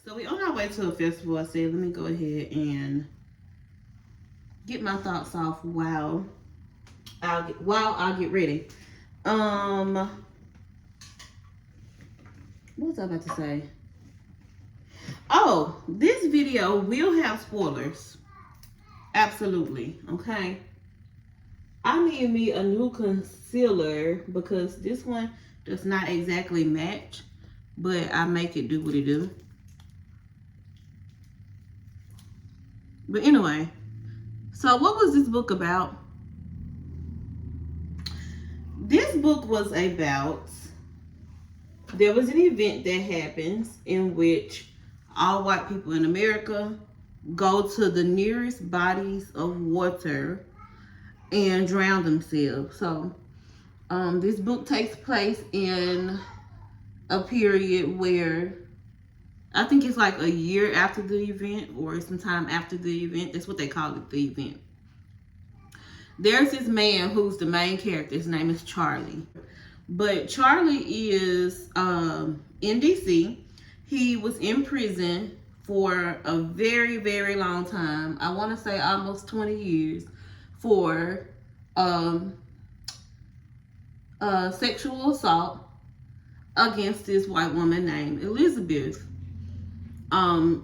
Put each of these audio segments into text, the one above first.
So we on our way to a festival. I said, let me go ahead and get my thoughts off while I get ready. What was I about to say? Oh, this video will have spoilers. Absolutely. Okay. I need me a new concealer because this one does not exactly match, but I make it do what it do. But anyway, so what was this book about? This book was about, there was an event that happens in which all white people in America go to the nearest bodies of water and drown themselves. So this book takes place in a period where I think it's like a year after the event or sometime after the event. That's what they call it, the event. There's this man who's the main character. His name is Charlie. But Charlie is in DC. He was in prison for a very, very long time. I want to say almost 20 years for sexual assault against this white woman named Elizabeth.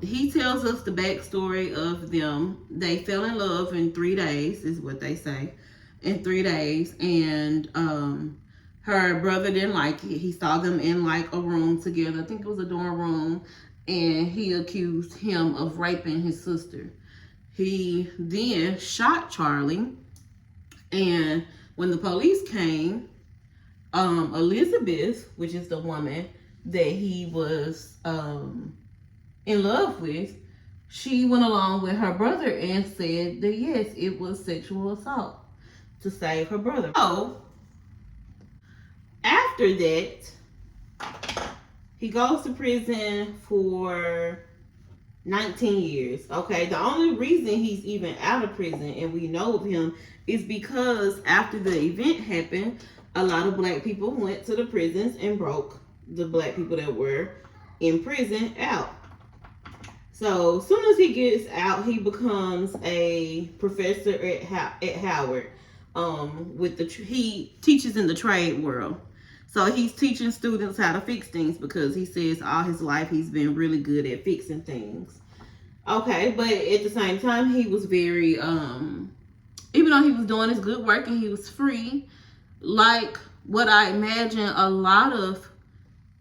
He tells us the backstory of them. They fell in love in 3 days, is what they say, in 3 days. And her brother didn't like it. He saw them in like a room together. I think it was a dorm room. And he accused him of raping his sister. He then shot Charlie. And when the police came, Elizabeth, which is the woman that he was in love with, she went along with her brother and said that yes, it was sexual assault to save her brother. So after that, he goes to prison for 19 years. Okay, the only reason he's even out of prison and we know of him is because after the event happened, a lot of black people went to the prisons and broke the black people that were in prison out. So as soon as he gets out, he becomes a professor at Howard. He teaches in the trade world. So he's teaching students how to fix things because he says all his life he's been really good at fixing things. Okay, but at the same time, he was very, even though he was doing his good work and he was free, like what I imagine a lot of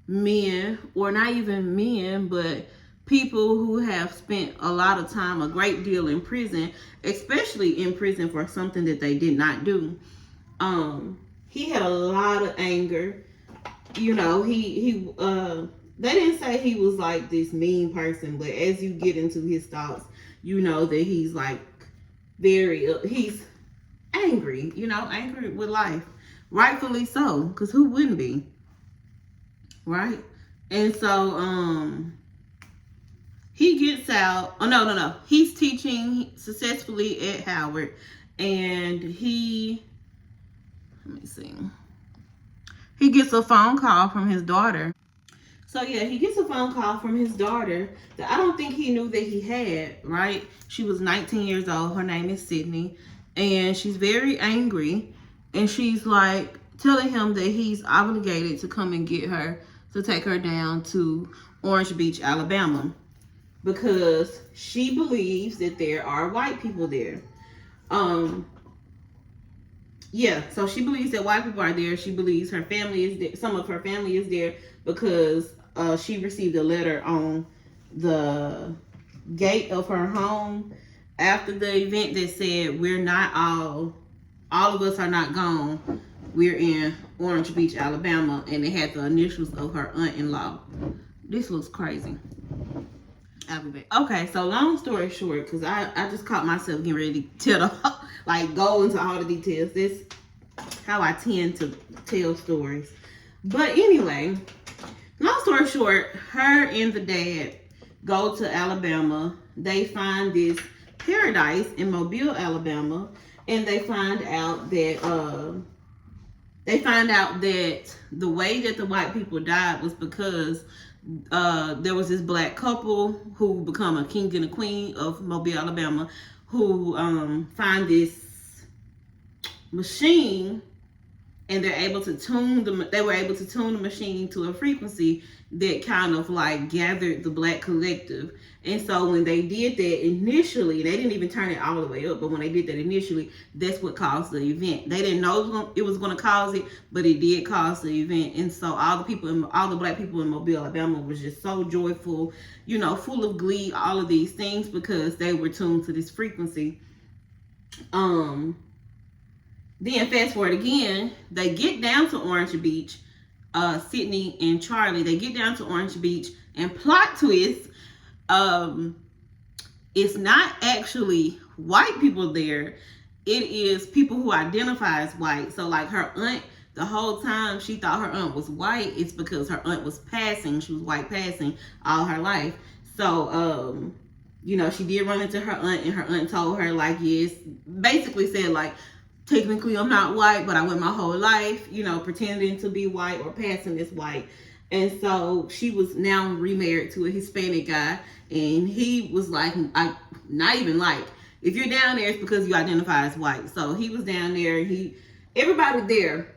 men, or not even men, but people who have spent a lot of time, a great deal in prison, especially in prison for something that they did not do. He had a lot of anger. You know, they didn't say he was like this mean person, but as you get into his thoughts, you know that he's like he's angry, angry with life. Rightfully so, because who wouldn't be? Right? And so, he gets out. Oh, no. He's teaching successfully at Howard. And let me see. He gets a phone call from his daughter. So, yeah, he gets a phone call from his daughter that I don't think he knew that he had, right? She was 19 years old. Her name is Sydney. And she's very angry. And she's like telling him that he's obligated to come and get her, to take her down to Orange Beach, Alabama, because she believes that there are white people there. Yeah, so she believes that white people are there. She believes her family is there. Some of her family is there because she received a letter on the gate of her home after the event that said, we're not all of us are not gone. We're in Orange Beach, Alabama. And it had the initials of her aunt-in-law. This looks crazy. I'll be back. Okay, so long story short, because I just caught myself getting ready to go into all the details. That's how I tend to tell stories. But anyway, long story short, her and the dad go to Alabama. They find this paradise in Mobile, Alabama, and they find out that the way that the white people died was because there was this black couple who become a king and a queen of Mobile, Alabama, who find this machine, and they were able to tune the machine to a frequency that kind of like gathered the black collective. And so when they did that initially, they didn't even turn it all the way up, but when they did that initially, that's what caused the event. They didn't know it was going to cause it, but it did cause the event. And so all the black people in Mobile, Alabama was just so joyful, full of glee, all of these things, because they were tuned to this frequency. Then fast forward again, they get down to Orange Beach, Sydney and Charlie, they get down to Orange Beach, and plot twist, it's not actually white people there. It is people who identify as white. So like her aunt, the whole time she thought her aunt was white, it's because her aunt was passing. She was white passing all her life. So, she did run into her aunt, and her aunt told her like, yes, basically said like, technically I'm not white, but I went my whole life, pretending to be white or passing as white. And so she was now remarried to a Hispanic guy, and he was like, not even like, if you're down there, it's because you identify as white. So he was down there, and everybody there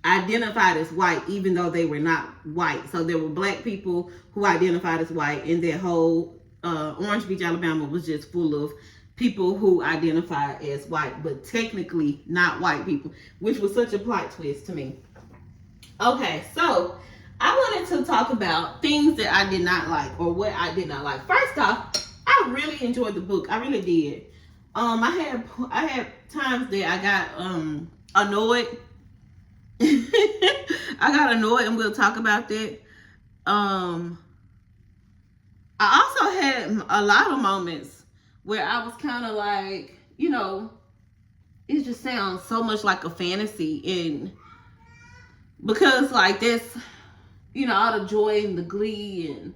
identified as white, even though they were not white. So there were black people who identified as white, and that whole Orange Beach, Alabama was just full of people who identify as white, but technically not white people, which was such a plot twist to me. Okay, so I wanted to talk about things that I did not like, or what I did not like. First off, I really enjoyed the book. I really did. I had times that I got annoyed. I got annoyed, and we'll talk about that. I also had a lot of moments where I was kind of like, it just sounds so much like a fantasy, and because like this, all the joy and the glee and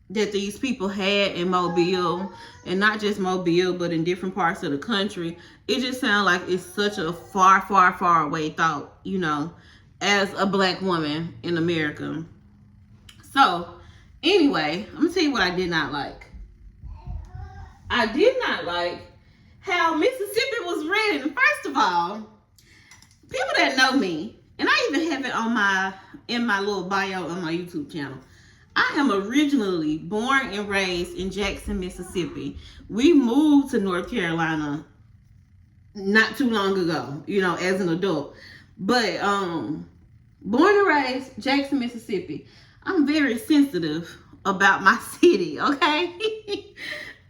that these people had in Mobile, and not just Mobile, but in different parts of the country, it just sounds like it's such a far, far, far away thought, as a black woman in America. So anyway, I'm gonna tell you what I did not like. I did not like how Mississippi was written. First of all, people that know me, and I even have it in my little bio on my YouTube channel, I am originally born and raised in Jackson, Mississippi. We moved to North Carolina not too long ago, as an adult. But born and raised Jackson, Mississippi. I'm very sensitive about my city, okay?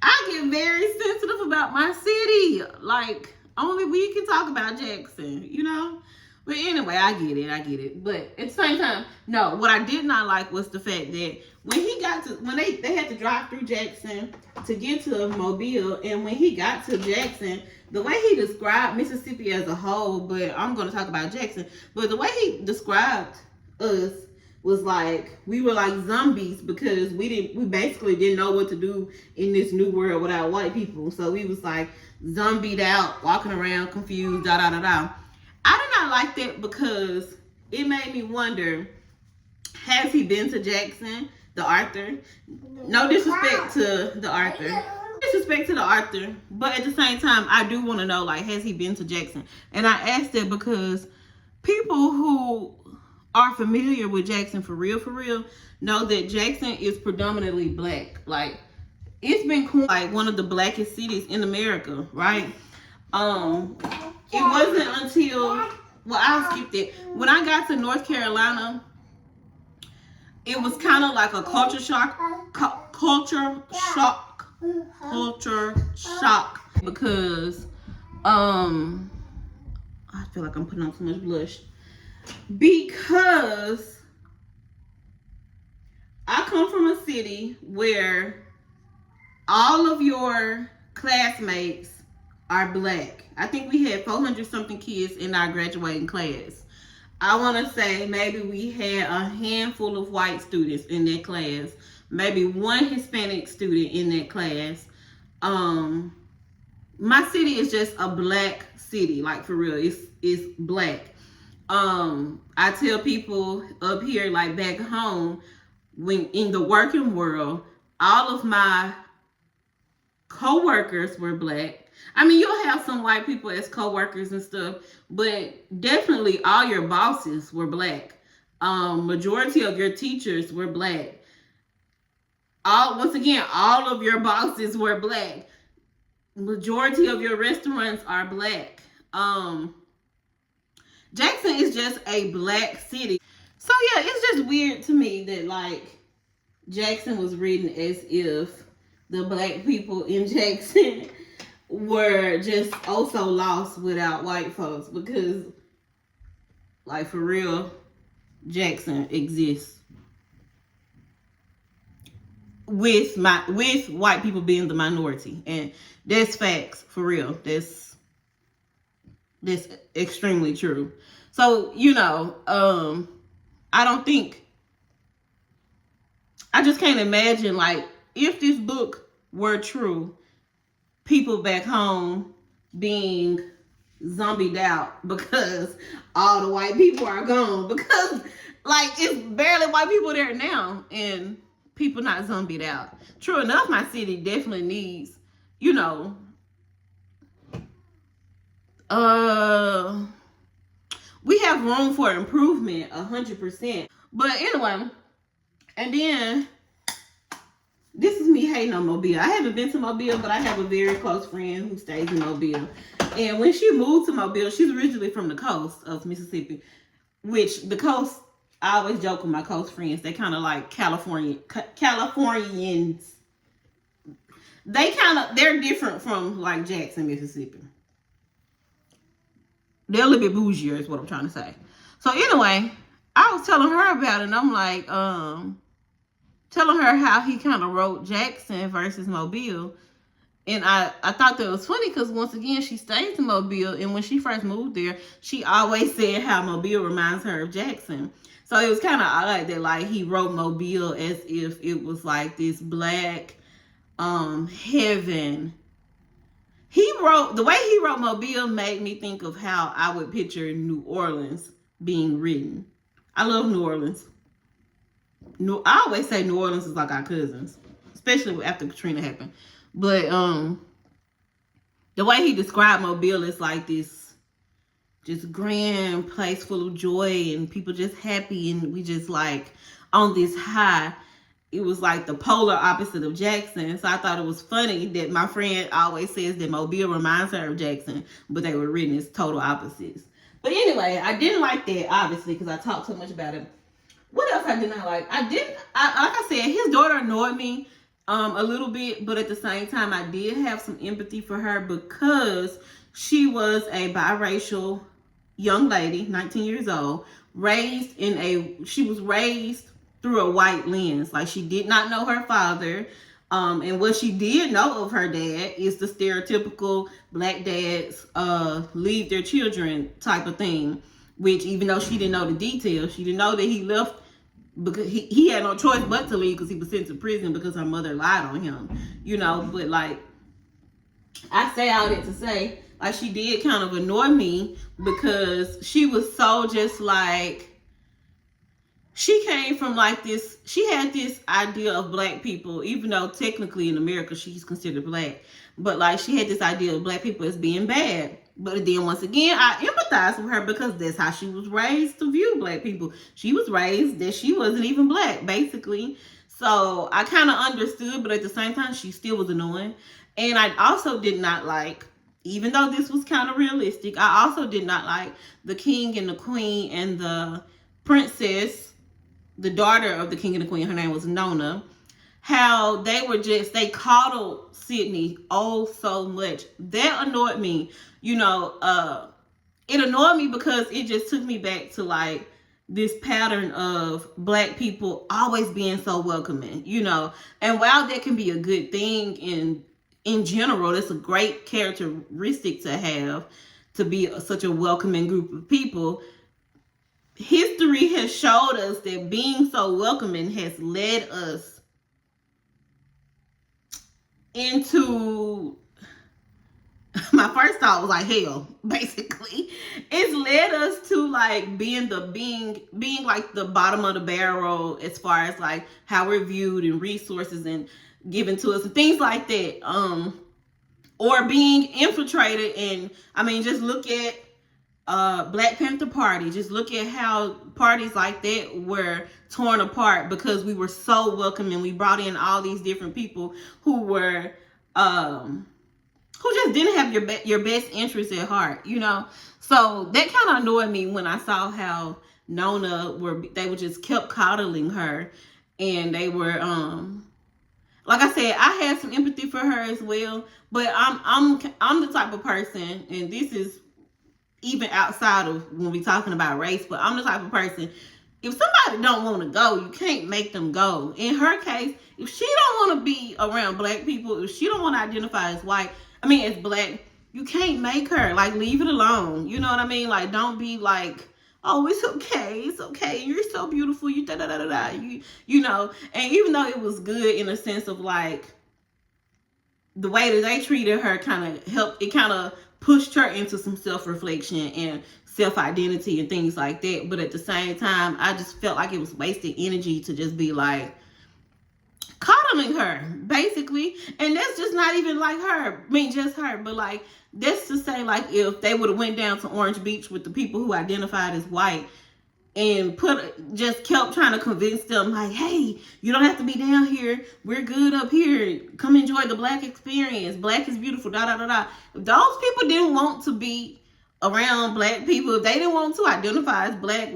I get very sensitive about my city. Like, only we can talk about Jackson, But anyway, I get it. But at the same time, no, what I did not like was the fact that when they had to drive through Jackson to get to Mobile, and when he got to Jackson, the way he described Mississippi as a whole, but I'm going to talk about Jackson, but the way he described us was like we were like zombies, because we basically didn't know what to do in this new world without white people. So we was like zombied out, walking around confused, da da da da. I did not like that, because it made me wonder, has he been to Jackson, the Arthur? No disrespect to the Arthur. Disrespect to the Arthur, but at the same time, I do want to know, like, has he been to Jackson? And I asked that because people who are familiar with Jackson for real, know that Jackson is predominantly black. Like, it's been like one of the blackest cities in America, right? It wasn't until, well, I'll skip that. When I got to North Carolina, it was kind of like a culture shock, because I feel like I'm putting on too much blush, because I come from a city where all of your classmates are black. I think we had 400 something kids in our graduating class. I want to say maybe we had a handful of white students in that class, maybe one Hispanic student in that class. My city is just a black city, like for real. It's black. I tell people up here, like back home, when in the working world, all of my co-workers were black. I mean, you'll have some white people as co-workers and stuff, but definitely all your bosses were black. Majority of your teachers were black. Once again, all of your bosses were black. Majority of your restaurants are black. Jackson is just a black city. So yeah, it's just weird to me that like Jackson was written as if the black people in Jackson were just also lost without white folks, because like for real, Jackson exists with white people being the minority, and that's facts for real. That's extremely true. So I don't think I just can't imagine like if this book were true, people back home being zombied out because all the white people are gone, because like it's barely white people there now and people not zombied out. True enough, my city definitely needs, you know, we have room for improvement 100%. But anyway, and then this is me hating on Mobile. I haven't been to Mobile, but I have a very close friend who stays in Mobile. And when she moved to Mobile, she's originally from the coast of Mississippi, which the coast, I always joke with my coast friends, they kind of like Californians. They're different from like Jackson, Mississippi. They're a little bit bougier is what I'm trying to say. So anyway, I was telling her about it, and I'm like, telling her how he kind of wrote Jackson versus Mobile. And I thought that was funny because once again, she stays in Mobile. And when she first moved there, she always said how Mobile reminds her of Jackson. So it was kind of odd that like he wrote Mobile as if it was like this black heaven. The way he wrote Mobile made me think of how I would picture New Orleans being written. I love New Orleans. I always say New Orleans is like our cousins, especially after Katrina happened. But the way he described Mobile is like this just grand place full of joy and people just happy and we just like on this high. It was like the polar opposite of Jackson. So I thought it was funny that my friend always says that Mobile reminds her of Jackson, but they were written as total opposites. But anyway, I didn't like that, obviously, because I talked so much about it. What else I did not like? Like I said, his daughter annoyed me a little bit, but at the same time, I did have some empathy for her because she was a biracial young lady, 19 years old, she was raised through a white lens. Like she did not know her father. And what she did know of her dad is the stereotypical black dads leave their children type of thing. Which even though she didn't know the details, she didn't know that he left because he had no choice but to leave because he was sent to prison because her mother lied on him. But like I say all that to say, like she did kind of annoy me because she was so just like, she came from like this, she had this idea of black people, even though technically in America she's considered black, but like she had this idea of black people as being bad. But then once again, I empathize with her because that's how she was raised to view black people. She was raised that she wasn't even black, basically. So I kind of understood, but at the same time, she still was annoying. And I also did not like, even though this was kind of realistic, I also did not like the king and the queen and the princess, the daughter of the king and the queen, her name was Nona, how they coddled Sydney oh so much. That annoyed me. It annoyed me because it just took me back to like this pattern of black people always being so welcoming, and while that can be a good thing in general, it's a great characteristic to have, to be such a welcoming group of people. History has showed us that being so welcoming has led us into my first thought was like hell, basically. It's led us to like being like the bottom of the barrel as far as like how we're viewed and resources and given to us and things like that. Or being infiltrated. And I mean, just look at Black Panther Party. Just look at how parties like that were torn apart because we were so welcoming. We brought in all these different people who were who just didn't have your best interest at heart, you know. So that kind of annoyed me when I saw how Nona they were just kept coddling her, and they were like I said, I had some empathy for her as well. But I'm the type of person, and this is even outside of when we talking about race, but I'm the type of person, if somebody don't want to go, you can't make them go. In her case, if she don't want to be around Black people, if she don't want to identify as white, as Black, you can't make her. Like, leave it alone. You know what I mean? Like, don't be like, oh, it's okay, you're so beautiful, you da da da da da, you know. And even though it was good in a sense of like the way that they treated her kind of pushed her into some self-reflection and self-identity and things like that. But at the same time, I just felt like it was wasted energy to just be like coddling her, basically. And that's just not even like her. Just her. But like, that's to say, like, if they would have went down to Orange Beach with the people who identified as white and just kept trying to convince them, like, hey, you don't have to be down here. We're good up here. Come enjoy the Black experience. Black is beautiful, da da da da. If those people didn't want to be around Black people, if they didn't want to identify as Black,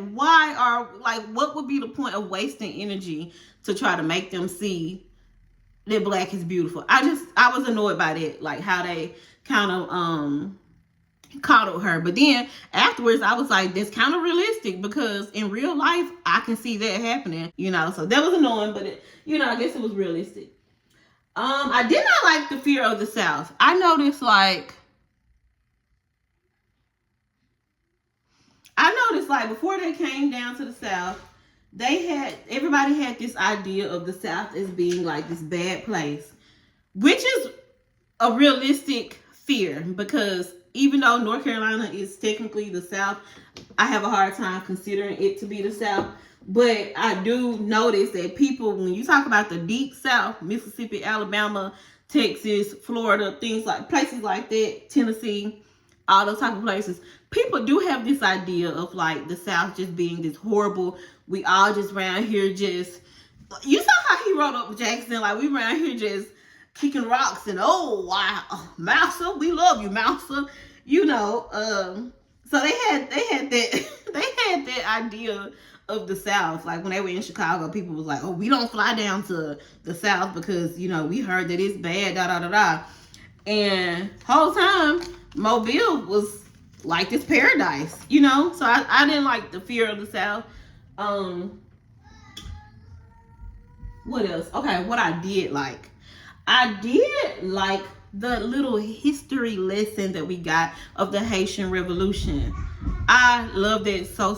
what would be the point of wasting energy to try to make them see that Black is beautiful? I was annoyed by that, like how they kind of coddled her. But then afterwards I was like, that's kind of realistic, because in real life I can see that happening, you know. So that was annoying, but I guess it was realistic. I did not like the fear of the South. I noticed before they came down to the South, everybody had this idea of the South as being like this bad place, which is a realistic fear, because even though North Carolina is technically the South, I have a hard time considering it to be the South. But I do notice that people, when you talk about the deep South, Mississippi, Alabama, Texas, Florida, places like that, Tennessee, all those type of places, people do have this idea of like the South just being this horrible, we all just around here just, you saw how he wrote up Jackson, like we around here just kicking rocks and oh wow, Mouser, we love you, Mouser, you know. So they had that they had that idea of the South. Like when they were in Chicago, people was like, oh, we don't fly down to the South because, you know, we heard that it's bad, da da da da. And whole time Mobile was like this paradise, you know. So I didn't like the fear of the South. What else? Okay, what I did like the little history lesson that we got of the Haitian Revolution. I loved it so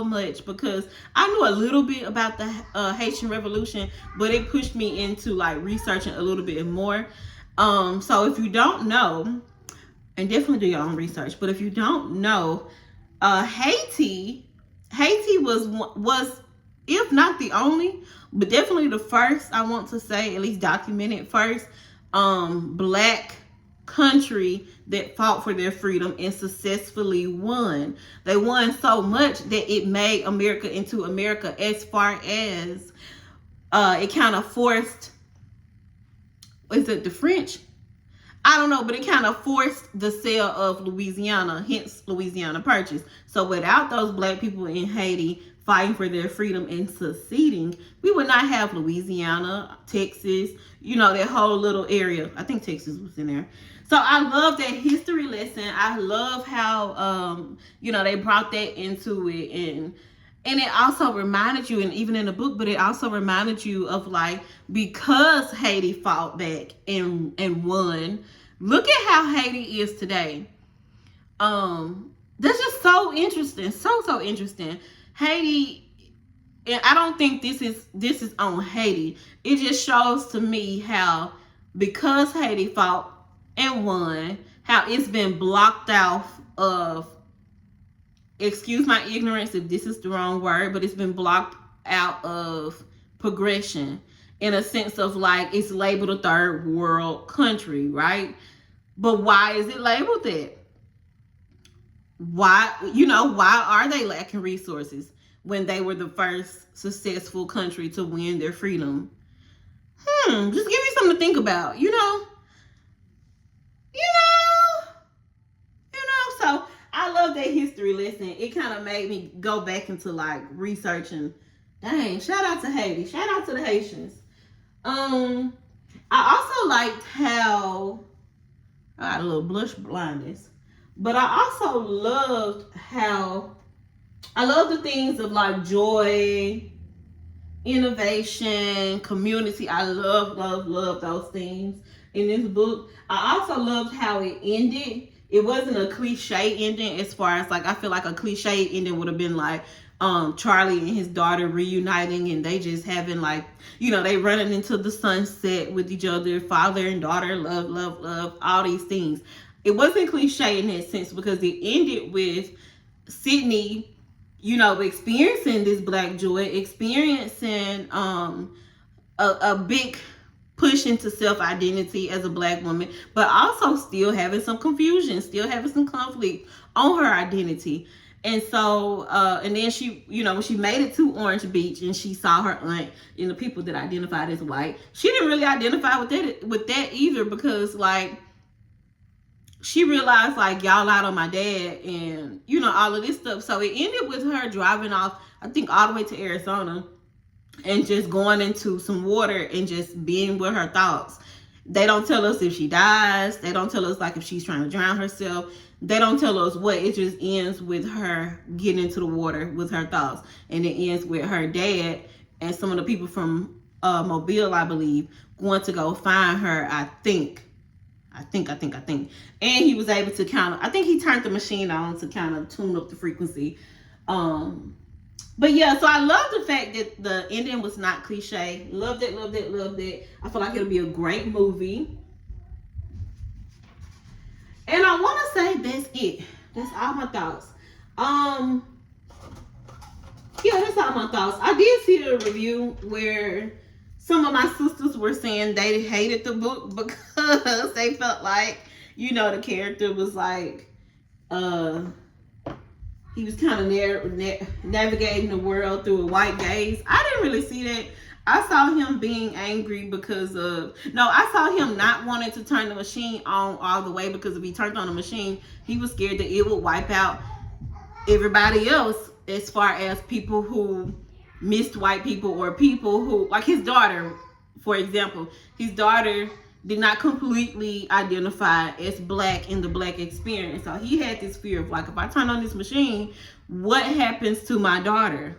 much, because I knew a little bit about the Haitian Revolution, but it pushed me into like researching a little bit more. So if you don't know, and definitely do your own research, but if you don't know, Haiti was, if not the only, but definitely the first, I want to say, at least documented first, Black country that fought for their freedom and successfully won. They won so much that it made America into America, as far as it kind of forced, is it the French? I don't know, but it kind of forced the sale of Louisiana, hence Louisiana Purchase. So without those Black people in Haiti fighting for their freedom and succeeding, we would not have Louisiana, Texas, you know, that whole little area. I think Texas was in there. So I love that history lesson. I love how, you know, they brought that into it. And it also reminded you, and even in the book, but it also reminded you of like, because Haiti fought back and won, look at how Haiti is today. That's just so interesting. So interesting. Haiti, and I don't think this is on Haiti. It just shows to me how, because Haiti fought and won, how it's been blocked off of, excuse my ignorance if this is the wrong word, but it's been blocked out of progression, in a sense of like it's labeled a third world country, right? But why is it labeled that? Why, why are they lacking resources when they were the first successful country to win their freedom? Just give you something to think about, so I love that history lesson. It kind of made me go back into like researching. Dang, shout out to Haiti. Shout out to the Haitians. I also liked how I got a little blush blindness. But I also loved how I love the things of like joy, innovation, community. I love those things in this book. I also loved how it ended. It wasn't a cliche ending, as far as like, I feel like a cliche ending would have been like Charlie and his daughter reuniting, and they just having like, they running into the sunset with each other, father and daughter, love, all these things. It wasn't cliche in that sense, because it ended with Sydney, experiencing this black joy, experiencing a big push into self-identity as a black woman, but also still having some confusion, still having some conflict on her identity. And so, and then she, when she made it to Orange Beach and she saw her aunt and the people that identified as white, she didn't really identify with that either, because like, she realized like, y'all out on my dad and, all of this stuff. So it ended with her driving off, I think all the way to Arizona, and just going into some water and just being with her thoughts. They don't tell us if she dies. They don't tell us like if she's trying to drown herself. They don't tell us what. It just ends with her getting into the water with her thoughts. And it ends with her dad and some of the people from Mobile, I believe, going to go find her, I think. And he was able to I think he turned the machine on to kind of tune up the frequency. But yeah, so I love the fact that the ending was not cliche. Loved it. I feel like it'll be a great movie. And I want to say that's it. That's all my thoughts. Yeah, that's all my thoughts. I did see a review where some of my sisters were saying they hated the book because they felt like, the character was like, he was kind of navigating the world through a white gaze. I didn't really see that. I saw him being angry because I saw him not wanting to turn the machine on all the way, because if he turned on the machine, he was scared that it would wipe out everybody else, as far as people who missed white people, or people who, like his daughter, for example. His daughter did not completely identify as black in the black experience. So he had this fear of like, if I turn on this machine, what happens to my daughter?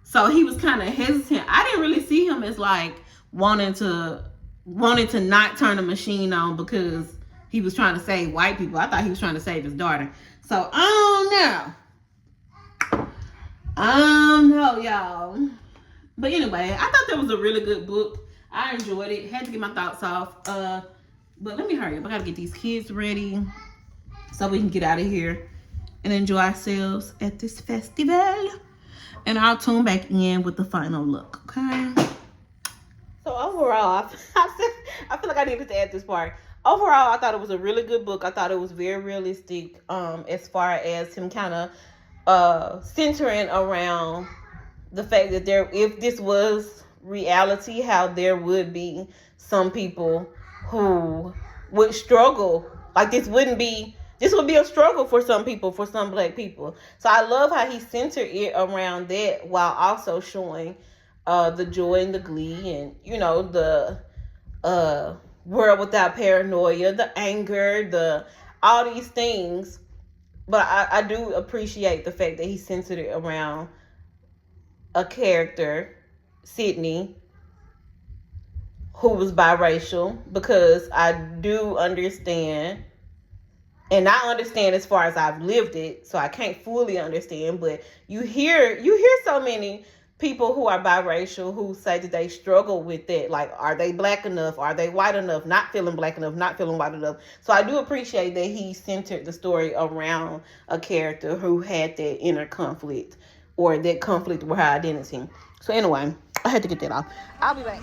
So he was kind of hesitant. I didn't really see him as like wanting to not turn the machine on because he was trying to save white people. I thought he was trying to save his daughter. So I don't know, y'all. But anyway, I thought that was a really good book. I enjoyed it. Had to get my thoughts off. But let me hurry up. I gotta get these kids ready so we can get out of here and enjoy ourselves at this festival. And I'll tune back in with the final look, okay? So overall, I feel like I needed to add this part. Overall, I thought it was a really good book. I thought it was very realistic, as far as him kind of centering around the fact that if this was reality, how there would be some people who would struggle. Like this would be a struggle for some people, for some black people. So I love how he centered it around that, while also showing the joy and the glee, and the world without paranoia, the anger, all these things. But I do appreciate the fact that he centered it around a character, Sydney, who was biracial, because I do understand, and I understand as far as I've lived it, so I can't fully understand, but you hear so many people who are biracial who say that they struggle with that. Like, are they black enough? Are they white enough? Not feeling black enough, not feeling white enough. So I do appreciate that he centered the story around a character who had that inner conflict or that conflict with her identity. So anyway, I had to get that off. I'll be back.